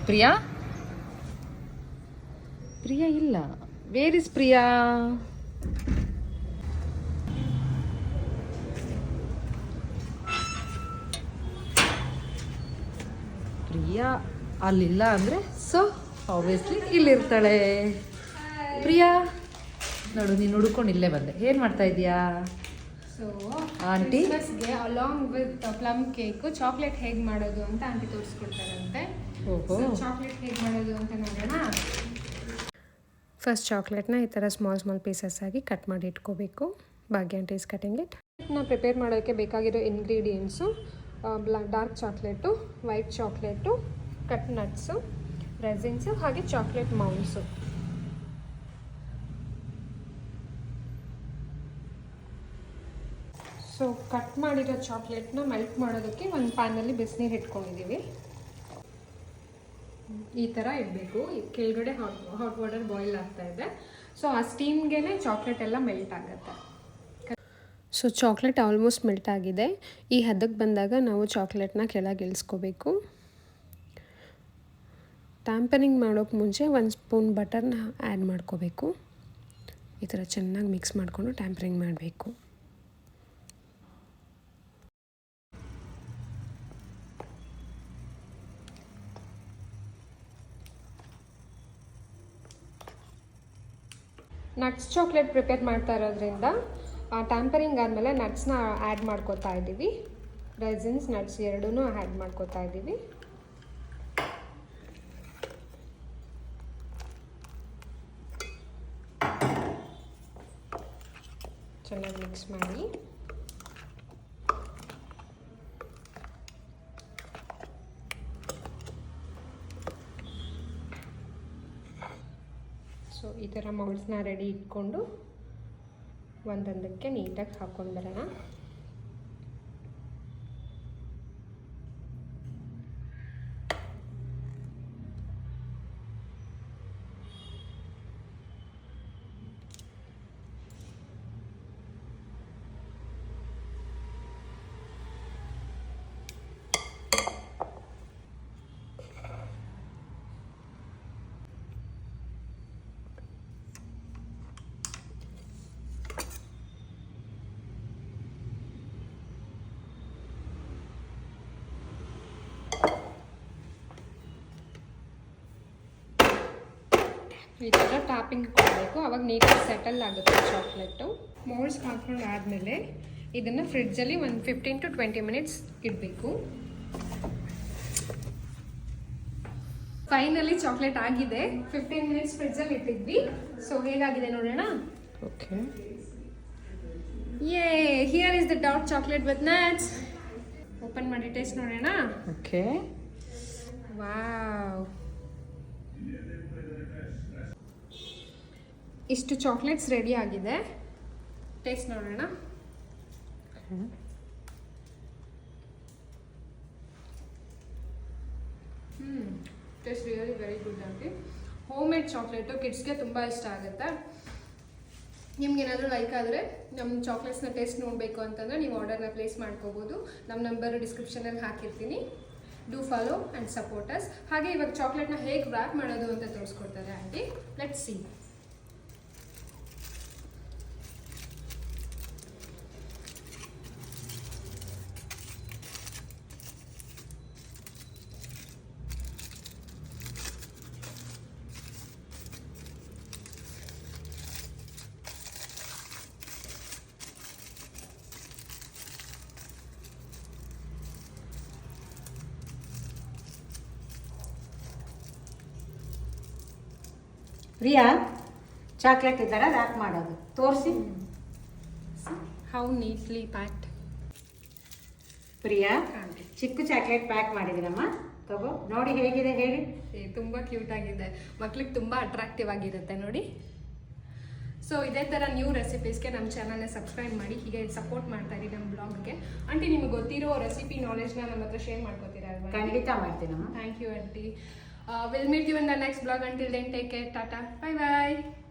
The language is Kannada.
ಪ್ರಿಯಾ ಪ್ರಿಯಾ ಇಲ್ಲ. Where is Priya? ಪ್ರಿಯಾ ಅಲ್ಲಿಲ್ಲ ಅಂದರೆ ಸೊ ಆಬ್ವಿಯಸ್ಲಿ ಇಲ್ಲಿರ್ತಾಳೆ. ಪ್ರಿಯಾ ನೋಡು, ನೀನು ಹುಡ್ಕೊಂಡು ಇಲ್ಲೇ ಬಂದೆ. ಏನು ಮಾಡ್ತಾ ಇದೀಯಾ? ಸೊ ಆಂಟಿ ಕ್ರಿಸ್ಮಸ್ಗೆ along with plum cake chocolate ಹೇಗೆ ಮಾಡೋದು ಅಂತ ಆಂಟಿ ತೋರಿಸ್ಕೊಡ್ತಾರಂತೆ. ಓಹೋ. ಚಾಕ್ಲೇಟ್ ಹೇಗೆ ಮಾಡೋದು ಅಂತ ನೋಡೋಣ. ಫಸ್ಟ್ ಚಾಕ್ಲೇಟ್ನ ಈ ಥರ ಸ್ಮಾಲ್ ಪೀಸಸ್ ಆಗಿ ಕಟ್ ಮಾಡಿ ಇಟ್ಕೋಬೇಕು. Bhagya aunty is cutting it. Prepare ಮಾಡೋಕ್ಕೆ ಬೇಕಾಗಿರೋ ingredients dark chocolate, white chocolate, cut nuts, raisins, ಹಾಗೆ ಚಾಕ್ಲೇಟ್ ಮೌಲ್ಸು. ಸೊ ಕಟ್ ಮಾಡಿರೋ ಚಾಕ್ಲೇಟ್ನ ಮೆಲ್ಟ್ ಮಾಡೋದಕ್ಕೆ ಒಂದು ಪ್ಯಾನಲ್ಲಿ ಬಿಸಿನೀರು ಇಟ್ಕೊಂಡಿದ್ದೀವಿ. ಈ ಥರ ಇಡಬೇಕು. ಕೆಳಗಡೆ ಹಾಟ್ ವಾಟರ್ ಬಾಯ್ಲ್ ಆಗ್ತಾ ಇದೆ. ಸೊ ಆ ಸ್ಟೀಮ್ಗೆ ಚಾಕ್ಲೇಟ್ ಎಲ್ಲ ಮೆಲ್ಟ್ ಆಗುತ್ತೆ. ಸೊ ಚಾಕ್ಲೇಟ್ ಆಲ್ಮೋಸ್ಟ್ ಮೆಲ್ಟ್ ಆಗಿದೆ. ಈ ಹದಕ್ಕೆ ಬಂದಾಗ ನಾವು ಚಾಕ್ಲೇಟ್ನ ಕೆಳಗೆ ಇಳಿಸ್ಕೋಬೇಕು. ಟ್ಯಾಂಪರಿಂಗ್ ಮಾಡೋಕ್ಕೆ ಮುಂಚೆ 1 ಸ್ಪೂನ್ ಬಟರ್ನ ಆ್ಯಡ್ ಮಾಡ್ಕೋಬೇಕು. ಈ ಥರ ಚೆನ್ನಾಗಿ ಮಿಕ್ಸ್ ಮಾಡಿಕೊಂಡು ಟ್ಯಾಂಪರಿಂಗ್ ಮಾಡಬೇಕು. ನಟ್ಸ್ ಚಾಕ್ಲೇಟ್ ಪ್ರಿಪೇರ್ ಮಾಡ್ತಾ ಇರೋದ್ರಿಂದ ಟ್ಯಾಂಪರಿಂಗ್ ಆದಮೇಲೆ ನಟ್ಸ್ನ ಆ್ಯಡ್ ಮಾಡ್ಕೋತಾ ಇದ್ದೀವಿ. ರೆಸಿನ್ಸ್, ನಟ್ಸ್ ಎರಡೂ ಆ್ಯಡ್ ಮಾಡ್ಕೋತಾ ಇದ್ದೀವಿ. ಚೆನ್ನಾಗಿ ಮಿಕ್ಸ್ ಮಾಡಿ ಸೊ ಈ ಥರ ಮೌಲ್ಸ್ನ ರೆಡಿ ಇಟ್ಕೊಂಡು ಒಂದೊಂದಕ್ಕೆ ನೀಟಾಗಿ ಹಾಕ್ಕೊಂಡು ಬರೋಣ. ಈ ಥರ ಟ್ಯಾಪಿಂಗ್ ಕೊಡಬೇಕು. ಅವಾಗ ನೀಟಾಗಿ ಸೆಟಲ್ ಆಗುತ್ತೆ ಚಾಕ್ಲೇಟು. ಮೋಲ್ಡ್ಸ್ ಹಾಕ್ಕೊಂಡು ಆದಮೇಲೆ ಇದನ್ನು ಫ್ರಿಡ್ಜಲ್ಲಿ ಒಂದು 15 to 20 ಮಿನಿಟ್ಸ್ ಇಡಬೇಕು. ಫೈನಲಿ ಚಾಕ್ಲೇಟ್ ಆಗಿದೆ. 15 ಮಿನಿಟ್ಸ್ ಫ್ರಿಡ್ಜಲ್ಲಿ ಇಟ್ಟಿದ್ವಿ. ಸೊ ಹೇಗಾಗಿದೆ ನೋಡೋಣ. ಓಕೆ. ಯೇ, here is the dark chocolate with nuts. Open ಮಾಡಿ ಟೇಸ್ಟ್ ನೋಡೋಣ. ಓಕೆ. ವಾವ್, ಇಷ್ಟು ಚಾಕ್ಲೇಟ್ಸ್ ರೆಡಿ ಆಗಿದೆ. ಟೇಸ್ಟ್ ನೋಡೋಣ. ಟೇಸ್ಟ್ ರಿಯಲಿ ವೆರಿ ಗುಡ್ ಆಗಿ. ಹೋಮ್ ಮೇಡ್ ಚಾಕ್ಲೇಟು ಕಿಡ್ಸ್ಗೆ ತುಂಬ ಇಷ್ಟ ಆಗುತ್ತೆ. ನಿಮ್ಗೇನಾದರೂ ಲೈಕ್ ಆದರೆ ನಮ್ಮ ಚಾಕ್ಲೇಟ್ಸ್ನ ಟೇಸ್ಟ್ ನೋಡಬೇಕು ಅಂತಂದರೆ ನೀವು ಆರ್ಡರ್ನ ಪ್ಲೇಸ್ ಮಾಡ್ಕೋಬೋದು. ನಮ್ಮ ನಂಬರು ಡಿಸ್ಕ್ರಿಪ್ಷನಲ್ಲಿ ಹಾಕಿರ್ತೀನಿ. Do follow and support us. ಹಾಗೆ ಇವಾಗ ಚಾಕ್ಲೇಟ್ನ ಹೇಗೆ ವ್ರ್ಯಾಪ್ ಮಾಡೋದು ಅಂತ ತೋರಿಸ್ಕೊಡ್ತಾರೆ aunty. Let's see. Priya, chocolate ಈ ಥರ ರ್ಯಾಪ್ ಮಾಡೋದು ತೋರಿಸಿ. How neatly packed. ಪ್ರಿಯಾ, ಚಿಕ್ಕ ಚಾಕ್ಲೇಟ್ ಪ್ಯಾಕ್ ಮಾಡಿದ್ದೀನಮ್ಮ, ತಗೋ ನೋಡಿ ಹೇಗಿದೆ ಹೇಳಿ. ತುಂಬ ಕ್ಯೂಟ್ ಆಗಿದೆ. ಮಕ್ಳಿಗೆ ತುಂಬ ಅಟ್ರಾಕ್ಟಿವ್ ಆಗಿರುತ್ತೆ ನೋಡಿ. ಸೊ ಇದೇ ಥರ ನ್ಯೂ ರೆಸಿಪೀಸ್ಗೆ ನಮ್ಮ ಚಾನಲ್ನ ಸಬ್ಸ್ಕ್ರೈಬ್ ಮಾಡಿ, ಹೀಗೆ ಸಪೋರ್ಟ್ ಮಾಡ್ತಾ ಇರಿ ನಮ್ಮ ಬ್ಲಾಗ್ಗೆ. ಆಂಟಿ, ನಿಮಗೆ ಗೊತ್ತಿರೋ ರೆಸಿಪಿ ನಾಲೆಜ್ನ ನಮ್ಮ ಹತ್ರ ಶೇರ್ ಮಾಡ್ಕೋತೀರಾ ಅಲ್ವಾ? ಖಂಡಿತ ಮಾಡ್ತೀನಮ್ಮ. Thank you aunty. We'll meet you in the next vlog. Until then, take care. Tata. Bye bye.